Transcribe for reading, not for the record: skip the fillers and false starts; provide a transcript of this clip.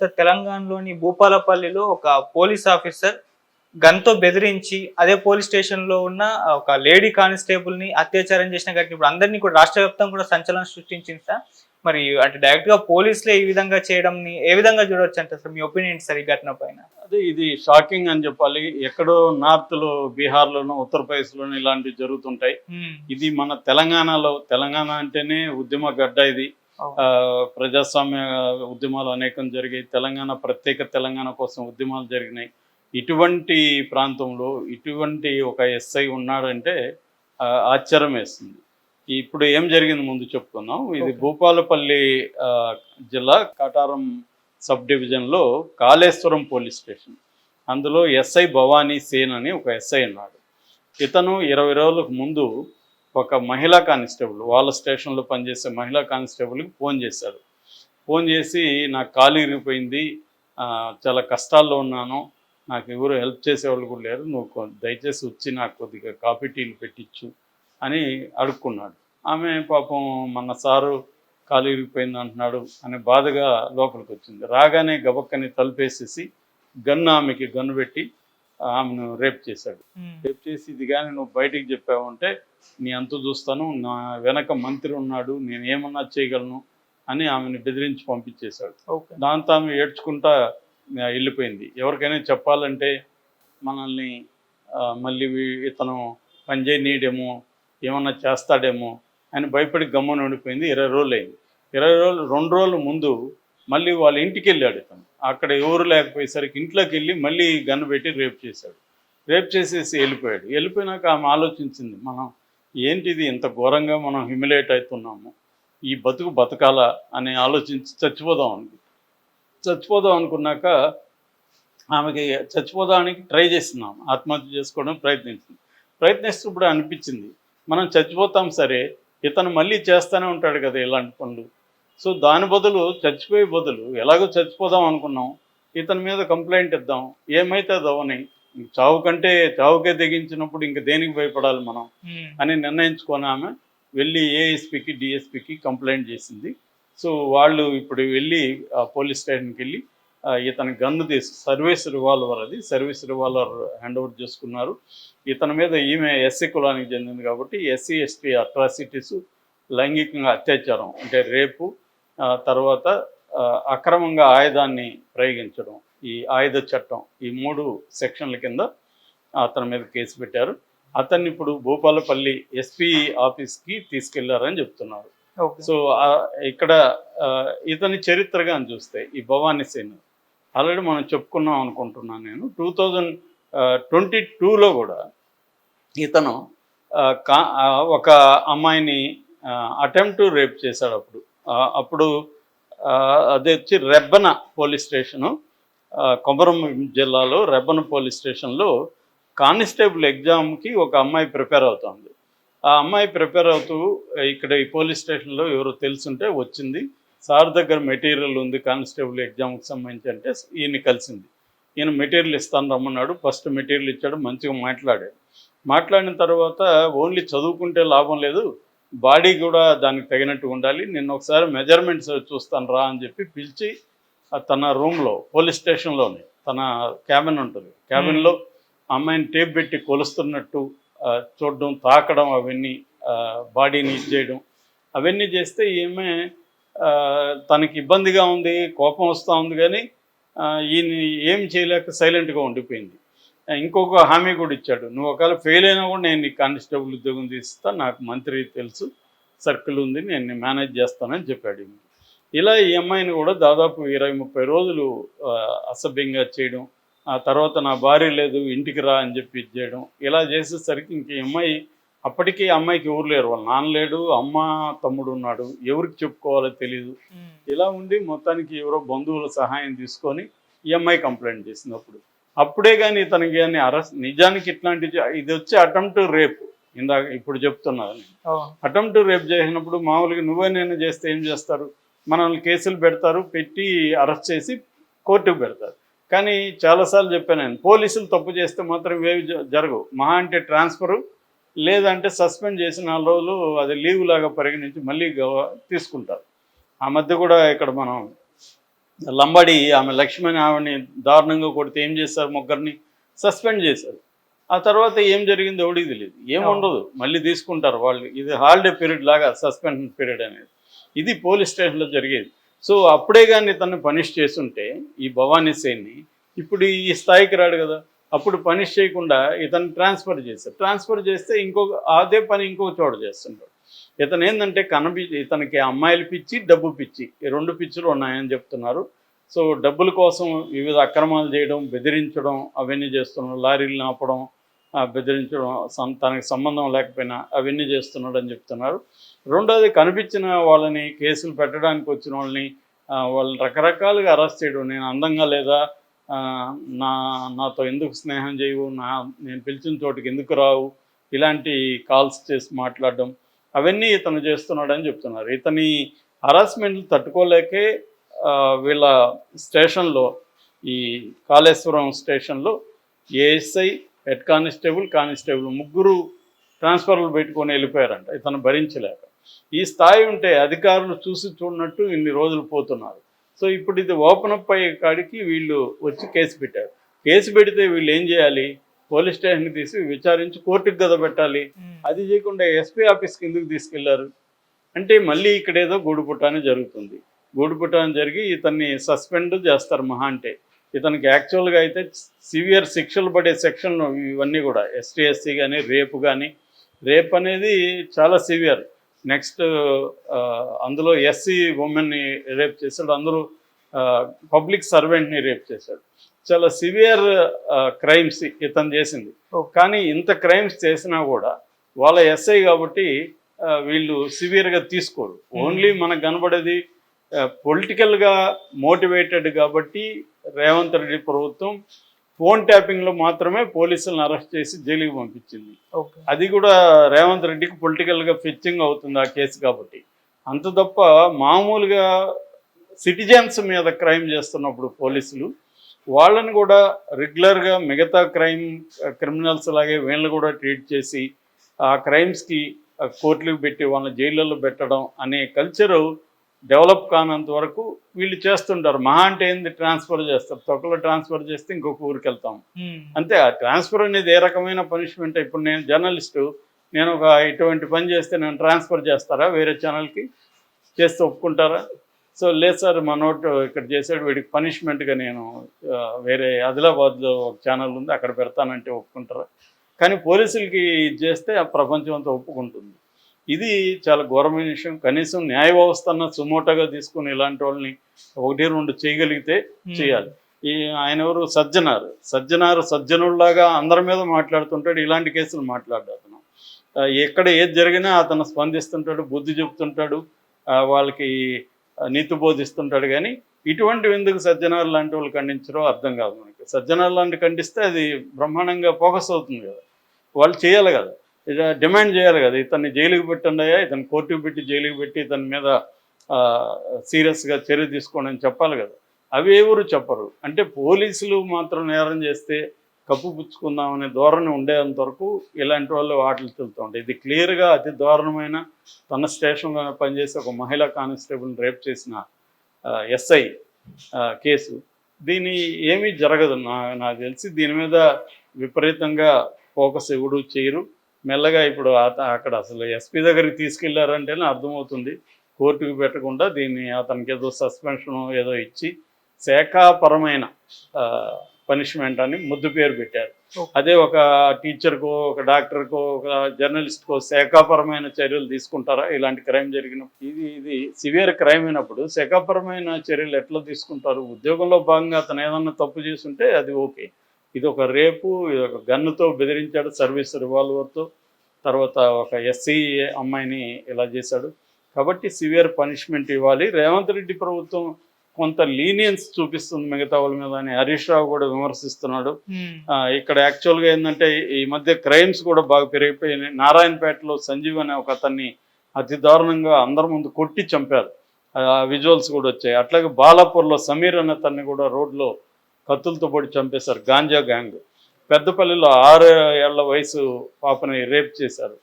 Sir తెలంగాణలోని భూపాలపల్లిలో ఒక police officer గన్‌తో బెదిరించి అదే పోలీస్ స్టేషన్‌లో ఉన్న ఒక లేడీ కానిస్టేబుల్‌ని అత్యాచారం చేసిన ఘటన ఇప్పుడు అందరిని కూడా రాష్ట్ర వ్యాప్తంగా కూడా సంచలనం సృష్టించింది సార్. మరి అంటే డైరెక్ట్‌గా పోలీసులే ఈ విధంగా చేయడంని ఏ విధంగా చూడొచ్చంటారు సార్? మీ ఒపీనియన్ ఏంటి సార్ ఈ ఘటన పైన? అదే ఇది షాకింగ్ అని చెప్పాలి. ఎక్కడో నార్త్‌లో, బీహార్‌లోనో, ఉత్తరప్రదేశ్‌లోనో ఇలాంటివి జరుగుతుంటాయి. ఇది మన తెలంగాణలో, తెలంగాణ అంటేనే ఉద్యమ గడ్డ ఇది. అవును. ప్రజాస్వామ్య ఉద్యమాలు అనేకం జరిగాయి. ప్రత్యేక తెలంగాణ కోసం ఉద్యమాలు జరిగినాయి. ఇటువంటి ప్రాంతంలో ఇటువంటి ఒక ఎస్ఐ ఉన్నాడంటే ఆశ్చర్యం వేస్తుంది. ఇప్పుడు ఏం జరిగింది ముందు చెప్పుకుందాం. ఇది ఓకే. భూపాలపల్లి జిల్లా కాటారం సబ్ డివిజన్లో కాళేశ్వరం పోలీస్ స్టేషన్. అందులో ఎస్ఐ భవానీ సేన్ అని ఒక ఎస్ఐ ఉన్నాడు. ఇతను 20 రోజులకు ముందు ఒక మహిళా కానిస్టేబుల్, వాళ్ళ స్టేషన్లో పనిచేసే మహిళా కానిస్టేబుల్కి ఫోన్ చేశాడు. ఫోన్ చేసి నాకు కాలు ఇరిగిపోయింది, చాలా కష్టాల్లో ఉన్నాను, నాకు ఎవరు హెల్ప్ చేసేవాళ్ళు కూడా లేరు, నువ్వు దయచేసి వచ్చి నాకు కొద్దిగా కాఫీ టీలు పెట్టించు అని అడుక్కున్నాడు. ఆమె పాపం మన సారు కాలు ఇరిగిపోయింది అంటున్నాడు అని బాధగా లోపలికి వచ్చింది. రాగానే గబక్కని తలుపేసేసి ఆమెకి గన్ను పెట్టి ఆమెను రేప్ చేశాడు. రేప్ చేసి ఇది కానీ నువ్వు బయటికి చెప్పావంటే నీ అంతు చూస్తాను, నా వెనక మంత్రి ఉన్నాడు, నేను ఏమన్నా చేయగలను అని ఆమెను బెదిరించి పంపించేశాడు. దాంతో ఆమె ఏడ్చుకుంటా వెళ్ళిపోయింది. ఎవరికైనా చెప్పాలంటే మనల్ని మళ్ళీ ఇతను పనిచేయనీయడేమో, ఏమన్నా చేస్తాడేమో అని భయపడి గమ్మున ఉండిపోయింది. 20 రోజులు అయింది. 20 రోజులు 2 రోజుల ముందు మళ్ళీ వాళ్ళ ఇంటికి వెళ్ళాడు ఇతను. అక్కడ ఎవరు లేకపోయేసరికి ఇంట్లోకి వెళ్ళి మళ్ళీ గన్ను పెట్టి రేప్ చేశాడు. రేప్ చేసేసి వెళ్ళిపోయాడు. వెళ్ళిపోయినాక ఆమె ఆలోచించింది, మనం ఏంటిది ఇంత ఘోరంగా మనం హ్యూమిలేట్ అవుతున్నాము, ఈ బతకాలా అని ఆలోచించి చచ్చిపోదాం అనుకున్నాక ఆమెకి చచ్చిపోదానికి ట్రై చేస్తున్నాం, ఆత్మహత్య చేసుకోవడానికి ప్రయత్నిస్తున్నప్పుడు అనిపించింది మనం చచ్చిపోతాం సరే, ఇతను మళ్ళీ చేస్తూనే ఉంటాడు కదా ఇలాంటి పనులు. సో దాని బదులు చచ్చిపోయే బదులు ఎలాగో చచ్చిపోదాం అనుకున్నాం, ఇతని మీద కంప్లైంట్ ఇద్దాం, ఏమైతే అదవని, చావుకే తెగించినప్పుడు ఇంక దేనికి భయపడాలి మనం అని నిర్ణయించుకొని ఆమె వెళ్ళి ఏఎస్పీకి డిఎస్పీకి కంప్లైంట్ చేసింది. సో వాళ్ళు ఇప్పుడు వెళ్ళి పోలీస్ స్టేషన్కి వెళ్ళి ఇతని గన్ను తీసి సర్వీస్ రివాల్వర్ హ్యాండ్ ఓవర్ చేసుకున్నారు. ఇతని మీద ఈమె ఎస్సీ కులానికి చెందింది కాబట్టి ఎస్సీ ఎస్టీ అట్రాసిటీస్, లైంగికంగా అత్యాచారం అంటే రేపు, తర్వాత అక్రమంగా ఆయుధాన్ని ప్రయోగించడం, ఈ ఆయుధ చట్టం, ఈ 3 సెక్షన్ల కింద అతని మీద కేసు పెట్టారు. అతన్ని ఇప్పుడు భూపాలపల్లి ఎస్పీ ఆఫీస్కి తీసుకెళ్లారని చెప్తున్నారు. సో ఇక్కడ ఇతని చరిత్రగా చూస్తే ఈ భవానీ సేన్ ఆల్రెడీ మనం చెప్పుకున్నాం అనుకుంటున్నాను నేను. 2022లో కూడా ఇతను ఒక అమ్మాయిని అటెంప్ట్ రేప్ చేశాడు. అప్పుడు అది వచ్చి రెబ్బన పోలీస్ స్టేషను, కొమరం జిల్లాలో రెబ్బన పోలీస్ స్టేషన్లో కానిస్టేబుల్ ఎగ్జామ్కి ఒక అమ్మాయి ప్రిపేర్ అవుతుంది. ఆ అమ్మాయి ప్రిపేర్ అవుతూ ఇక్కడ ఈ పోలీస్ స్టేషన్లో ఎవరో తెలుసుంటే వచ్చింది, సార్ దగ్గర మెటీరియల్ ఉంది కానిస్టేబుల్ ఎగ్జామ్కి సంబంధించి అంటే ఈయన కలిసింది. ఈయన మెటీరియల్ ఇస్తాను రమ్మన్నాడు. ఫస్ట్ మెటీరియల్ ఇచ్చాడు, మంచిగా మాట్లాడిన తర్వాత ఓన్లీ చదువుకుంటే లాభం లేదు, బాడీ కూడా దానికి తగినట్టు ఉండాలి, నిన్న ఒకసారి మెజర్మెంట్స్ చూస్తాను రా అని చెప్పి పిలిచి తన రూమ్లో, పోలీస్ స్టేషన్లోనే తన క్యాబిన్ ఉంటుంది, క్యాబిన్లో అమ్మాయిని టేప్ పెట్టి కొలుస్తున్నట్టు చూడడం, తాకడం, అవన్నీ బాడీని ఇచ్చేయడం, అవన్నీ చేస్తే ఈమె తనకి ఇబ్బందిగా ఉంది, కోపం వస్తూ ఉంది, కానీ ఈయన ఏం చేయలేక సైలెంట్గా ఉండిపోయింది. ఇంకొక హామీ కూడా ఇచ్చాడు, నువ్వు ఒకవేళ ఫెయిల్ అయినా కూడా నేను నీ కానిస్టేబుల్ ఉద్యోగం తీస్తా, నాకు మంత్రి తెలుసు, సర్కిల్ ఉంది, నేను మేనేజ్ చేస్తానని చెప్పాడు. ఇలా ఈ అమ్మాయిని కూడా దాదాపు 20-30 రోజులు అసభ్యంగా చేయడం, ఆ తర్వాత నా భార్య లేదు ఇంటికి రా అని చెప్పి చేయడం, ఇలా చేసేసరికి ఇంక ఈ అమ్మాయి, అప్పటికీ అమ్మాయికి ఎవరు లేరు, వాళ్ళ నాన్న లేడు, అమ్మ తమ్ముడు ఉన్నాడు, ఎవరికి చెప్పుకోవాలో తెలియదు. ఇలా ఉండి మొత్తానికి ఎవరో బంధువుల సహాయం తీసుకొని ఈ అమ్మాయి కంప్లైంట్ చేసింది. అప్పుడే కానీ ఇతనికి కానీ అరెస్ట్, నిజానికి ఇట్లాంటి ఇది వచ్చి అటెంప్ట్ రేప్, ఇప్పుడు చెప్తున్నాను. అటెంప్ట్ రేప్ చేసినప్పుడు మామూలుగా నువ్వే నేను చేస్తే ఏం చేస్తారు, మనల్ని కేసులు పెడతారు, పెట్టి అరెస్ట్ చేసి కోర్టుకు పెడతారు. కానీ చాలాసార్లు చెప్పాను నేను, పోలీసులు తప్పు చేస్తే మాత్రం ఏవి జరగవు, మహా అంటే ట్రాన్స్ఫరు, లేదంటే సస్పెండ్ చేసి 4 రోజులు అది లీవ్ లాగా పరిగణించి మళ్ళీ తీసుకుంటారు. ఆ మధ్య కూడా ఇక్కడ మనం లంబాడి ఆమె లక్ష్మణ్ ఆవిడని దారుణంగా కొడితే ఏం చేశారు, ముగ్గురిని సస్పెండ్ చేశారు. ఆ తర్వాత ఏం జరిగిందో ఎవడికి తెలియదు, ఏముండదు, మళ్ళీ తీసుకుంటారు వాళ్ళు. ఇది హాలిడే పీరియడ్ లాగా సస్పెన్షన్ పీరియడ్ అనేది, ఇది పోలీస్ స్టేషన్లో జరిగేది. సో అప్పుడే కానీ ఇతన్ని పనిష్ చేస్తుంటే ఈ భవానీ సేన్ని ఇప్పుడు ఈ స్థాయికి రాడు కదా. అప్పుడు పనిష్ చేయకుండా ఇతను ట్రాన్స్ఫర్ చేశారు. ట్రాన్స్ఫర్ చేస్తే అదే పని ఇంకొక చోట చేస్తుంటాడు. ఇతను ఏంటంటే ఇతనికి అమ్మాయిలు పిచ్చి, డబ్బు పిచ్చి, ఈ రెండు పిచ్చులు ఉన్నాయని చెప్తున్నారు. సో డబ్బుల కోసం వివిధ అక్రమాలు చేయడం, బెదిరించడం అవన్నీ చేస్తున్నాడు. లారీలు ఆపడం, బెదిరించడం, తనకి సంబంధం లేకపోయినా అవన్నీ చేస్తున్నాడు అని చెప్తున్నారు. రెండోది కనిపించిన వాళ్ళని, కేసులు పెట్టడానికి వచ్చిన వాళ్ళని వాళ్ళని రకరకాలుగా అరెస్ట్ చేయడం. నేను అందంగా లేదా, నాతో ఎందుకు స్నేహం చేయవు, నేను పిలిచిన చోటుకి ఎందుకు రావు, ఇలాంటి కాల్స్ చేసి మాట్లాడడం అవన్నీ ఇతను చేస్తున్నాడని చెప్తున్నారు. ఇతని హరాస్మెంట్లు తట్టుకోలేకే వీళ్ళ స్టేషన్లో, ఈ కాళేశ్వరం స్టేషన్లో ఏఎస్ఐ, హెడ్ కానిస్టేబుల్ ముగ్గురు ట్రాన్స్ఫర్లు పెట్టుకొని వెళ్ళిపోయారంట ఇతను భరించలేక. ఈ స్థాయి ఉంటే అధికారులు చూసి చూడనట్టు ఇన్ని రోజులు పోతున్నారు. సో ఇప్పుడు ఇది ఓపెన్ అప్ అయ్యే కాడికి వీళ్ళు వచ్చి కేసు పెట్టారు. కేసు పెడితే వీళ్ళు ఏం చేయాలి, పోలీస్ స్టేషన్కి తీసి విచారించి కోర్టుకు గద పెట్టాలి. అది చేయకుండా ఎస్పీ ఆఫీస్కి ఎందుకు తీసుకెళ్లారు అంటే మళ్ళీ ఇక్కడ ఏదో గూడుపుటానే జరుగుతుంది. గూడుపుటాన్ని జరిగి ఇతన్ని సస్పెండ్ చేస్తారు మహా అంటే. ఇతనికి యాక్చువల్గా అయితే సివియర్ శిక్షలు పడే సెక్షన్లు ఇవన్నీ కూడా ఎస్టీ ఎస్సీ కానీ, రేప్ అనేది చాలా సివియర్. నెక్స్ట్ అందులో ఎస్సీ ఉమెన్ని రేప్ చేశాడు, అందరూ పబ్లిక్ సర్వెంట్ని రేప్ చేశాడు. చాలా సివియర్ క్రైమ్స్ ఇతను చేసింది. కానీ ఇంత క్రైమ్స్ చేసినా కూడా వాళ్ళ ఎస్ఐ కాబట్టి వీళ్ళు సివియర్గా తీసుకోరు. ఓన్లీ మనకు కనబడేది పొలిటికల్గా మోటివేటెడ్ కాబట్టి రేవంత్ రెడ్డి ప్రభుత్వం ఫోన్ ట్యాపింగ్లో మాత్రమే పోలీసులను అరెస్ట్ చేసి జైలుకి పంపించింది. అది కూడా రేవంత్ రెడ్డికి పొలిటికల్గా ఫిచ్చింగ్ అవుతుంది ఆ కేసు కాబట్టి. అంత తప్ప మామూలుగా సిటిజన్స్ మీద క్రైమ్ చేస్తున్నప్పుడు పోలీసులు వాళ్ళని కూడా రెగ్యులర్గా మిగతా క్రిమినల్స్ లాగే వీళ్ళని కూడా ట్రీట్ చేసి ఆ క్రైమ్స్కి కోర్టులకు పెట్టి వాళ్ళని జైళ్ళల్లో పెట్టడం అనే కల్చరు డెవలప్ కానంత వరకు వీళ్ళు చేస్తుంటారు. మహా అంటే ఏంది, ట్రాన్స్ఫర్ చేస్తారు. తొక్కలో ట్రాన్స్ఫర్ చేస్తే ఇంకొక ఊరికి వెళ్తాం అంతే. ఆ ట్రాన్స్ఫర్ అనేది ఏ రకమైన పనిష్మెంట్. ఇప్పుడు నేను జర్నలిస్టు, నేను ఒక ఇటువంటి పని చేస్తే నేను ట్రాన్స్ఫర్ చేస్తారా వేరే ఛానల్కి, చేస్తే ఒప్పుకుంటారా? సో లేదు సార్, మనోడు ఇక్కడ చేసాడు, వీడికి పనిష్మెంట్గా నేను వేరే ఆదిలాబాద్లో ఒక ఛానల్ ఉంది అక్కడ పెడతానంటే ఒప్పుకుంటారా? కానీ పోలీసులకి ఇది చేస్తే ఆ ప్రపంచం అంతా ఒప్పుకుంటుంది. ఇది చాలా ఘోరమైన విషయం. కనీసం న్యాయ వ్యవస్థను సుమోటోగా తీసుకుని ఇలాంటి వాళ్ళని 1-2 చేయగలిగితే చేయాలి. ఆయన ఎవరు, సజ్జనుల్లాగా అందరి మీద మాట్లాడుతుంటాడు. ఇలాంటి కేసులు మాట్లాడాడు అతను. ఎక్కడ ఏది జరిగినా అతను స్పందిస్తుంటాడు, బుద్ధి చెప్తుంటాడు, వాళ్ళకి నీతి బోధిస్తుంటాడు. కానీ ఇటువంటివి ఎందుకు సజ్జనారు లాంటి వాళ్ళు ఖండించరో అర్థం కాదు మనకి. సజ్జనారు లాంటి ఖండిస్తే అది బ్రహ్మాండంగా ఫోకస్ అవుతుంది కదా, వాళ్ళు చేయాలి కదా, డిమాండ్ చేయాలి కదా, ఇతన్ని జైలుకి పెట్టండియా, ఇతను కోర్టుకు పెట్టి జైలుకి పెట్టి ఇతని మీద సీరియస్గా చర్య తీసుకోండి అని చెప్పాలి కదా. అవి ఎవరు చెప్పరు. అంటే పోలీసులు మాత్రం నేరం చేస్తే కప్పుపుచ్చుకుందామనే ధోరణి ఉండేంత వరకు ఇలాంటి వాళ్ళు ఆటలు తెలుతూ ఉంటాయి. ఇది క్లియర్గా అతి దారుణమైన, తన స్టేషన్లో పనిచేసే ఒక మహిళా కానిస్టేబుల్ని రేప్ చేసిన ఎస్ఐ కేసు. దీని ఏమీ జరగదు నాకు తెలిసి. దీని మీద విపరీతంగా ఫోకస్ ఎవడు చేయరు. మెల్లగా ఇప్పుడు అక్కడ అసలు ఎస్పీ దగ్గరికి తీసుకెళ్లారంటేనే అర్థమవుతుంది. కోర్టుకు పెట్టకుండా దీన్ని అతనికి ఏదో సస్పెన్షన్ ఏదో ఇచ్చి శాఖాపరమైన పనిష్మెంట్ అని ముద్దు పేరు పెట్టారు. అదే ఒక టీచర్కో, ఒక డాక్టర్కో, ఒక జర్నలిస్ట్కో శాఖాపరమైన చర్యలు తీసుకుంటారా ఇలాంటి క్రైమ్ జరిగినప్పుడు? ఇది సివియర్ క్రైమ్ అయినప్పుడు శాఖాపరమైన చర్యలు ఎట్లా తీసుకుంటారు? ఉద్యోగంలో భాగంగా అతను ఏదన్నా తప్పు చేసుంటే అది ఓకే. ఇది ఒక రేపు, ఇది ఒక గన్నుతో బెదిరించాడు, సర్వీస్ రివాల్వర్తో. తర్వాత ఒక ఎస్సీ అమ్మాయిని ఇలా చేశాడు. కాబట్టి సివియర్ పనిష్మెంట్ ఇవ్వాలి. రేవంత్ రెడ్డి ప్రభుత్వం కొంత లీనియన్స్ చూపిస్తుంది మిగతా వాళ్ళ మీద అని హరీష్ రావు కూడా విమర్శిస్తున్నాడు. ఇక్కడ యాక్చువల్గా ఏంటంటే ఈ మధ్య క్రైమ్స్ కూడా బాగా పెరిగిపోయినాయి. నారాయణపేటలో సంజీవ్ అనే ఒక అతన్ని అతి దారుణంగా అందరి ముందు కొట్టి చంపారు. విజువల్స్ కూడా వచ్చాయి. అట్లాగే బాలాపూర్లో సమీర్ అనే అతన్ని కూడా రోడ్లో కత్తులతో పొడి చంపేశారు, గాంజా గ్యాంగ్. పెద్దపల్లిలో 6 ఏళ్ల వయసు పాపని రేప్ చేశారు.